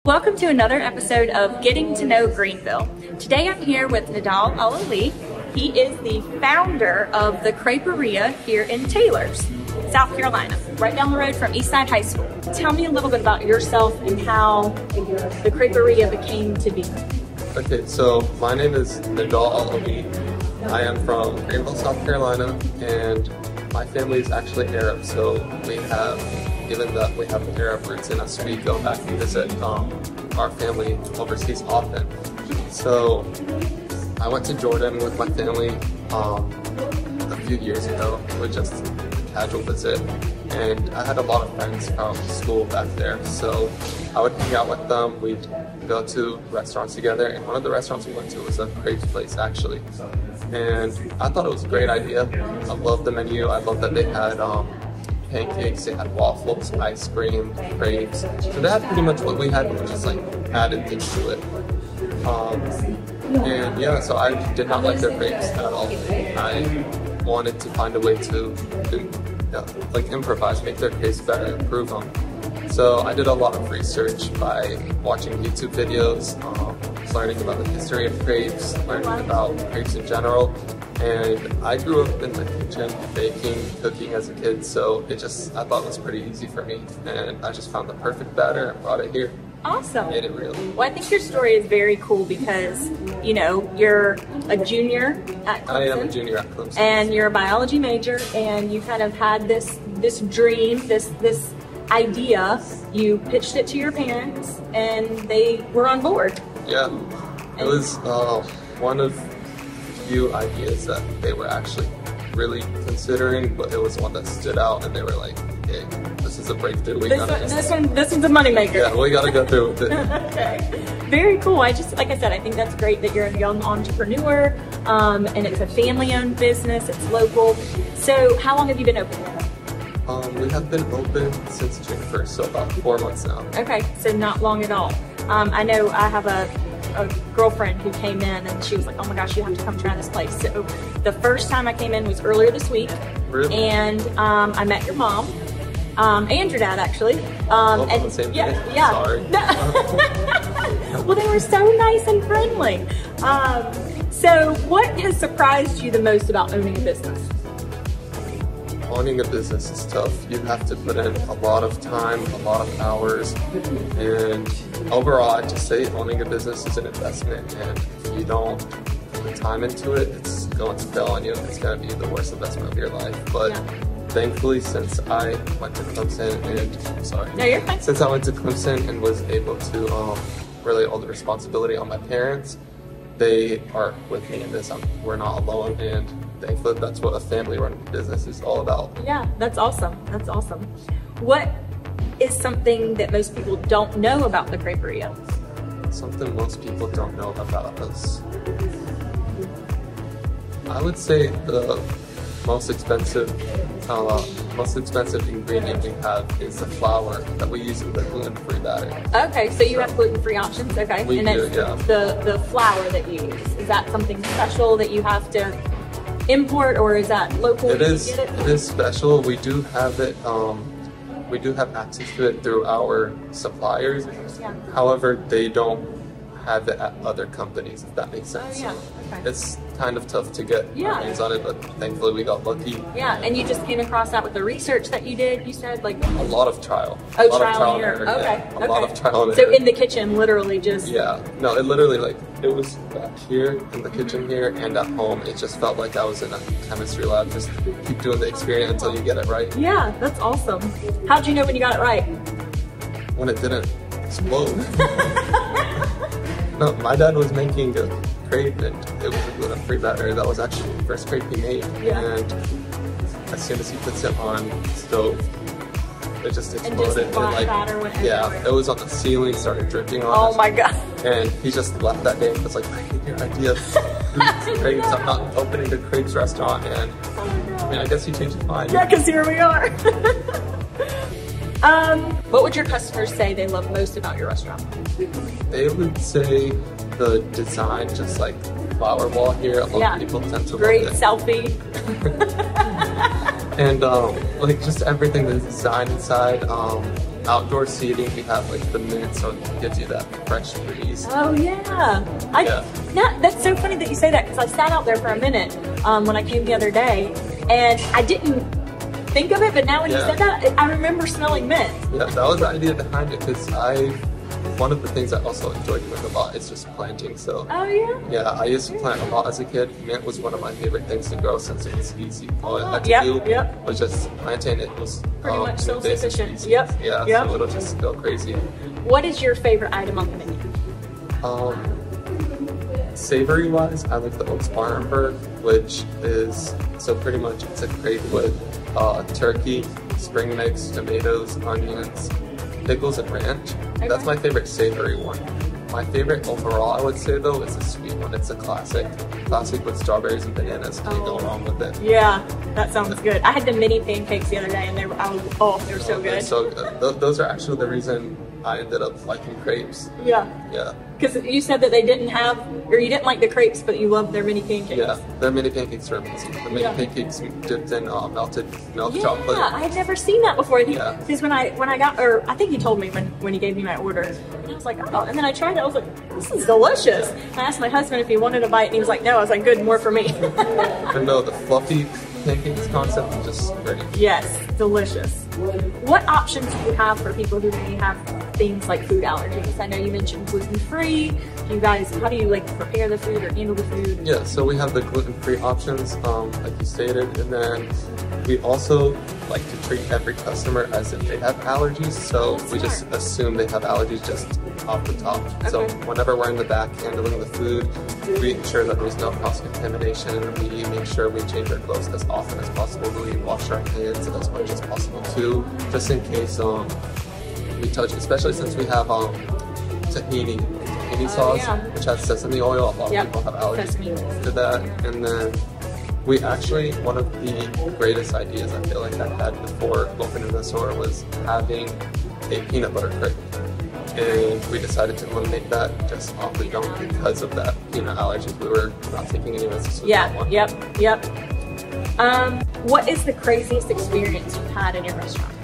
Welcome to another episode of Getting to Know Greenville. Today I'm here with Nedal. He is the founder of the Creperia here in Taylors, South Carolina, right down the road from Eastside High School. Tell me a little bit about yourself and how the Creperia became to be. Okay, so my name is Nedal. I am from Greenville, South Carolina, and my family is actually Arab, so we have, given that we have Arab roots in us, we go back and visit our family overseas often. So I went to Jordan with my family a few years ago. It was just a casual visit, and I had a lot of friends from school back there, so I would hang out with them. We'd go to restaurants together, and one of the restaurants we went to was a crepes place actually, and I thought it was a great idea. I loved the menu. I loved that they had pancakes, they had waffles, ice cream, crepes. So they had pretty much what we had, but just like added things to it. And yeah, so I did not like their crepes at all. I wanted to find a way to like improvise, make their crepes better, improve them. So I did a lot of research by watching YouTube videos, learning about the history of crepes, learning about crepes in general. And I grew up in the kitchen, baking, cooking as a kid, so I thought it was pretty easy for me, and I just found the perfect batter and brought it here. Awesome. Made it real. Well, I think your story is very cool because, you know, you're a junior at Clemson. I am a junior at Clemson. And you're a biology major, and you kind of had this dream, this idea. You pitched it to your parents, and they were on board. Yeah, it was one of few ideas that they were actually really considering, but it was one that stood out, and they were like, "Hey, this is a breakthrough. This one's a moneymaker." Yeah, we gotta go through with it. Okay, very cool. Like I said, I think that's great that you're a young entrepreneur, and it's a family-owned business. It's local. So, how long have you been open? We have been open since June 1st, so about 4 months now. Okay, so not long at all. I know I have a girlfriend who came in and she was like, "Oh my gosh, you have to come try this place." So the first time I came in was earlier this week. Really? And I met your mom and your dad actually. On the same day? Yeah. Sorry. Well, they were so nice and friendly. So what has surprised you the most about owning a business? Owning a business is tough. You have to put in a lot of time, a lot of hours, and overall I'd just say owning a business is an investment, and if you don't put the time into it, it's going to fail on you. It's going to be the worst investment of your life. But thankfully, since I went to Clemson since I went to Clemson and was able to really all the responsibility on my parents, they are with me in this. We're not alone, and thankfully that's what a family-run business is all about. Yeah, that's awesome. That's awesome. What is something that most people don't know about the Creperia? Something most people don't know about us. I would say the most expensive ingredient we have is the flour that we use in the gluten-free batter. Okay, so you have gluten-free options, okay? We do, yeah. The flour that you use, is that something special that you have to import, or is that local? It is special. We do have it. We do have access to it through our suppliers. Yeah. However, they don't have it at other companies, if that makes sense. Oh, yeah. Okay. It's kind of tough to get our hands on it, but thankfully we got lucky. Yeah, and you just came across that with the research that you did, you said? Like a lot of trial. Oh, a trial and error. Okay. Yeah, a lot of trial and error. So in the kitchen, literally just... Yeah. No, it literally, like, it was back here, in the kitchen here, and at home. It just felt like I was in a chemistry lab. Just keep doing the experiment until you get it right. Yeah, that's awesome. How'd you know when you got it right? When it didn't explode. No, my dad was making a crepe, and it was a gluten-free batter. That was actually the first crepe he made. Yeah. And as soon as he puts it on the stove, it just exploded. And just batter went everywhere. It was on the ceiling, started dripping on us. Oh my god. And he just left that day and was like, "I hate your idea of crepes. I'm not opening a crepes restaurant." And I mean, I guess he changed his mind. Yeah, because here we are. What would your customers say they love most about your restaurant? They would say the design, just like flower wall here. A lot of people tend to love it. Great selfie. And like just everything, the design inside. outdoor seating, we have like the mint, so it gives you that fresh breeze. Oh yeah. That's so funny that you say that, because I sat out there for a minute when I came the other day, and I didn't think of it, but now when you said that, I remember smelling mint. Yeah, that was the idea behind it, because one of the things I also enjoy doing a lot is just planting. So yeah, I used to plant a lot as a kid. Mint was one of my favorite things to grow since it was easy. All I had to do was just planting. It was pretty much self-sufficient. So it'll just go crazy. What is your favorite item on the menu? Savory wise, I like the oats Farnborough, which is, so pretty much it's a crepe with turkey, spring mix, tomatoes, onions, pickles, and ranch. Okay. That's my favorite savory one. My favorite overall, I would say though, is a sweet one. It's a classic with strawberries and bananas. Can't go wrong with it. Yeah, that sounds good. I had the mini pancakes the other day, and they were so good. They're so good. Those are actually the reason I ended up liking crepes. Yeah. Yeah. Because you said that they didn't have, or you didn't like the crepes, but you loved their mini pancakes. Yeah, their mini pancakes are amazing. The mini pancakes dipped in melted milk chocolate. Yeah, I had never seen that before. Yeah. Because when I got, or I think he told me when he gave me my order, and I was like, oh, and then I tried it. I was like, this is delicious. And I asked my husband if he wanted a bite, and he was like, no. I was like, good, more for me. But no, the fluffy pancakes concept is just great. Yes, delicious. What options do you have for people who may have things like food allergies? I know you mentioned gluten-free. You guys, how do you like prepare the food or handle the food? Yeah, so we have the gluten-free options, like you stated, and then we also like to treat every customer as if they have allergies. So we just assume they have allergies just off the top. Okay. So whenever we're in the back handling the food, we ensure that there's no cross-contamination. We make sure we change our clothes as often as possible. We wash our hands as much as possible too, just in case we touch, especially since we have tahini sauce, which has sesame oil. A lot of people have allergies to that. And then we actually, one of the greatest ideas I feel like I had before opening the store was having a peanut butter crepe. And we decided to eliminate that just off the jump because of that peanut allergies. We were not taking any risks with that one. Yep. What is the craziest experience you've had in your restaurant?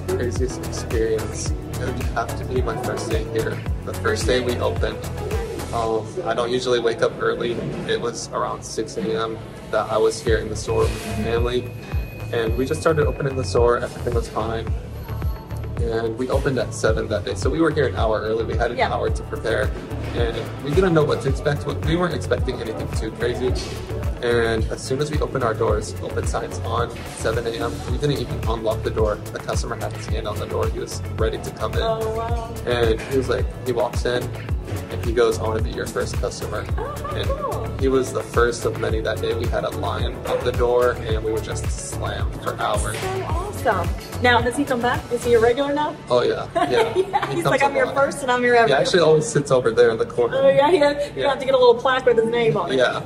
Craziest experience? It would have to be my first day here. The first day we opened. I don't usually wake up early. It was around 6 a.m. that I was here in the store with my family. And we just started opening the store, everything was fine. And we opened at 7 that day. So we were here an hour early. We had an hour to prepare. And we didn't know what to expect. We weren't expecting anything too crazy. And as soon as we opened our doors, open signs on, 7 a.m., we didn't even unlock the door. The customer had his hand on the door. He was ready to come in. Oh, wow. And he was like, he walks in and he goes, I want to be your first customer. And he was the first of many that day. We had a line at the door and we were just slammed for hours. So awesome. Now, does he come back? Is he a regular now? Oh, yeah. He's like, I'm your first and I'm your ever. He actually always sits over there in the corner. Oh, yeah, you have to get a little plaque with his name on it. Yeah.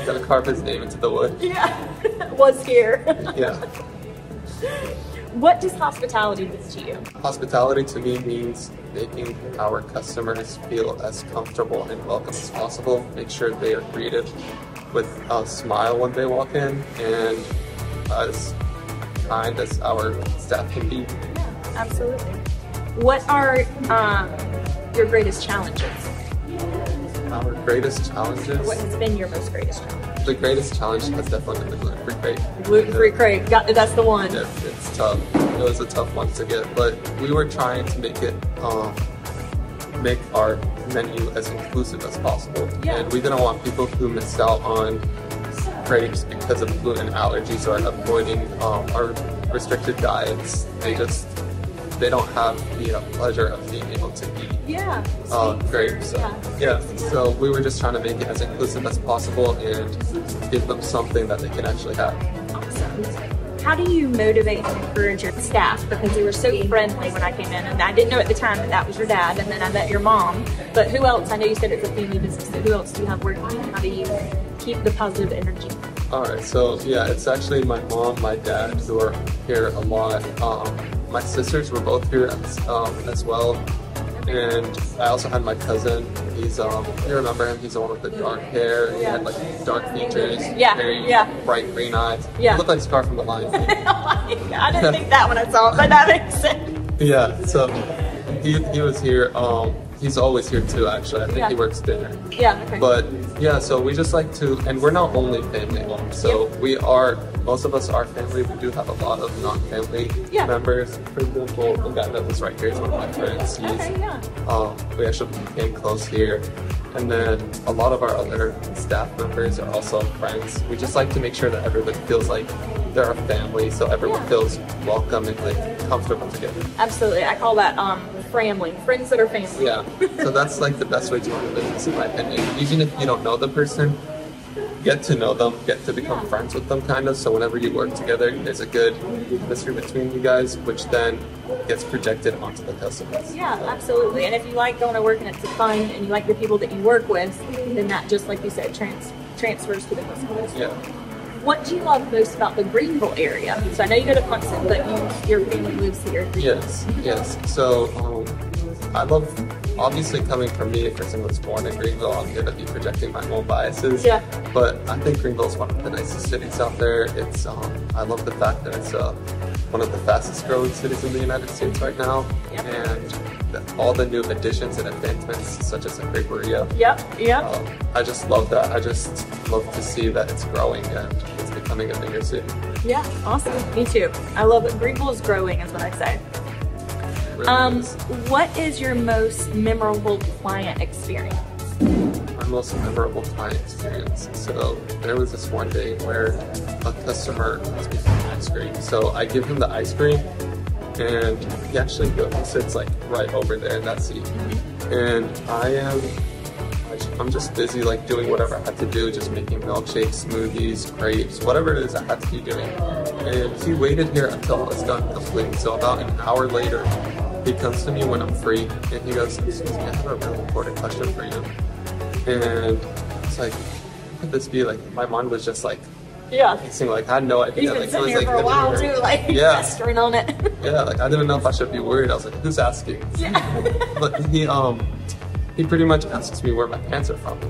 Gotta carve his name into the wood. Yeah. Was here. Yeah. What does hospitality mean to you? Hospitality to me means making our customers feel as comfortable and welcome as possible. Make sure they are greeted with a smile when they walk in and as kind as our staff can be. Yeah, absolutely. What are your greatest challenges? Our greatest challenges? What has been your most greatest challenge? The greatest challenge has definitely been the gluten-free crepe. Gluten-free crepe, that's the one. Yeah, it's tough. It was a tough one to get, but we were trying to make it, make our menu as inclusive as possible. Yeah. And we didn't want people who missed out on crepes because of gluten allergies or avoiding our restricted diets. They don't have the pleasure of being able to eat crepes. So we were just trying to make it as inclusive as possible and give them something that they can actually have. Awesome. How do you motivate and encourage your staff? Because they were so friendly when I came in, and I didn't know at the time that was your dad, and then I met your mom. But who else? I know you said it's a family business, so who else do you have working? How do you keep the positive energy? Alright, so yeah, it's actually my mom, my dad who are here a lot. My sisters were both here as well. And I also had my cousin. He's you remember him? He's the one with the dark hair. He had like dark features, very bright green eyes. He looked like Scar from The Lion King. I didn't think that when I saw it, but that makes sense. Yeah, so he was here. He's always here too, actually. I think he works dinner. Yeah, okay. But yeah, so we just like to, and we're not only family owned, so we are, most of us are family. We do have a lot of non-family members. For example, the guy that was right here is one of my friends. We actually became close here. And then a lot of our other staff members are also friends. We just like to make sure that everybody feels like they're a family, so everyone feels welcome and like comfortable together. Absolutely, I call that family, friends that are family. Yeah, so that's like the best way to run a business in my opinion. Even if you don't know the person, get to know them, get to become friends with them kind of, so whenever you work together, there's a good chemistry between you guys, which then gets projected onto the customers. Yeah, absolutely. And if you like going to work and it's fun and you like the people that you work with, then that, just like you said, transfers to the customers. Yeah. What do you love most about the Greenville area? So I know you go to Hudson, but your family lives here. Yes, yes. So I love, obviously coming from me, a person was born in Greenville, I'm going to be projecting my own biases. Yeah. But I think Greenville is one of the nicest cities out there. It's, I love the fact that it's one of the fastest growing cities in the United States right now. Yep. And all the new additions and advancements, such as the Creperia. I just love that. I just love to see that it's growing and it's becoming a bigger city. Yeah, awesome. Me too. I love it. Greenville is growing, is what I say. What is your most memorable client experience? My most memorable client experience. So there was this one day where a customer asked me for ice cream. So I give him the ice cream and he actually goes, he sits like right over there in that seat. And I'm just busy like doing whatever I had to do, just making milkshakes, smoothies, crepes, whatever it is I had to be doing. And he waited here until I was done completing. So about an hour later, he comes to me when I'm free and he goes, "Excuse me, I have a really important question for you." And it's like, what could this be? Like, my mind was just like, it seemed like I had no idea. He's been sitting here for a while too, like pestering on it. Yeah, like I didn't know if I should be worried. I was like, who's asking? But he pretty much asks me where my pants are from.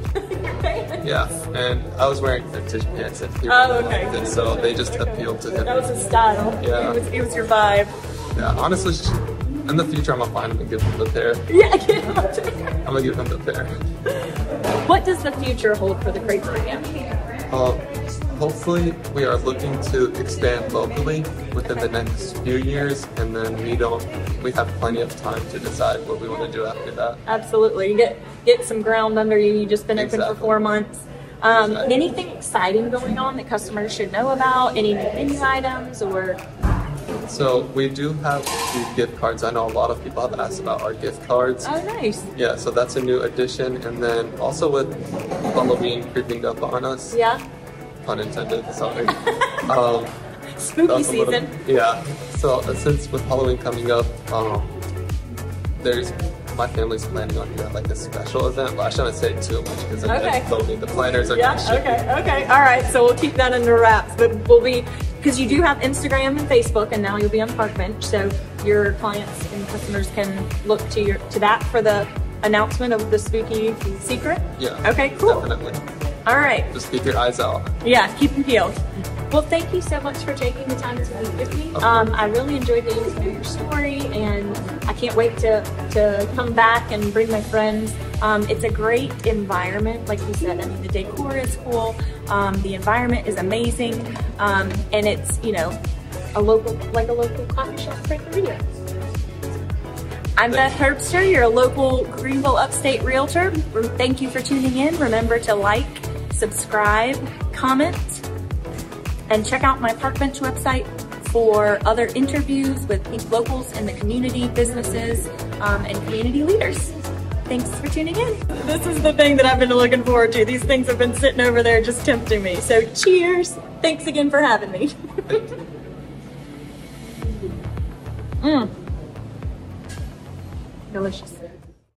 Yeah, and I was wearing vintage pants and he really liked it, so they just appealed to him. That was his style. Yeah. It was your vibe. Yeah, honestly, in the future I'm gonna find him and give him the pair. Yeah, give him a pair. I'm gonna give him the pair. What does the future hold for the Creperia? Hopefully we are looking to expand locally within the next few years, and then we have plenty of time to decide what we want to do after that. Absolutely. You get some ground under you. You've just been open for 4 months. Anything exciting going on that customers should know about? Any new menu items or? So we do have these gift cards. I know a lot of people have asked about our gift cards. Oh, nice. Yeah, so that's a new addition. And then also with Halloween creeping up on us. Yeah. Pun intended, sorry. Spooky season. Yeah. So since with Halloween coming up, my family's planning on doing like a special event, but I shouldn't say too much because the planners are going to ship. Okay. All right. So we'll keep that under wraps, but because you do have Instagram and Facebook, and now you'll be on Parkbench, so your clients and customers can look to that for the announcement of the spooky secret. Yeah. Okay. Cool. Definitely. All right. Just keep your eyes out. Yeah, keep them peeled. Well, thank you so much for taking the time to meet with me. I really enjoyed getting to know your story, and I can't wait to come back and bring my friends. It's a great environment, like you said. I mean, the decor is cool. The environment is amazing, and it's a local coffee shop Crêperia. I'm Beth Herbster, your local Greenville Upstate Realtor. Thank you for tuning in. Remember to like, subscribe, comment, and check out my Parkbench website for other interviews with locals in the community, businesses, and community leaders. Thanks for tuning in. This is the thing that I've been looking forward to. These things have been sitting over there just tempting me. So cheers. Thanks again for having me. Delicious.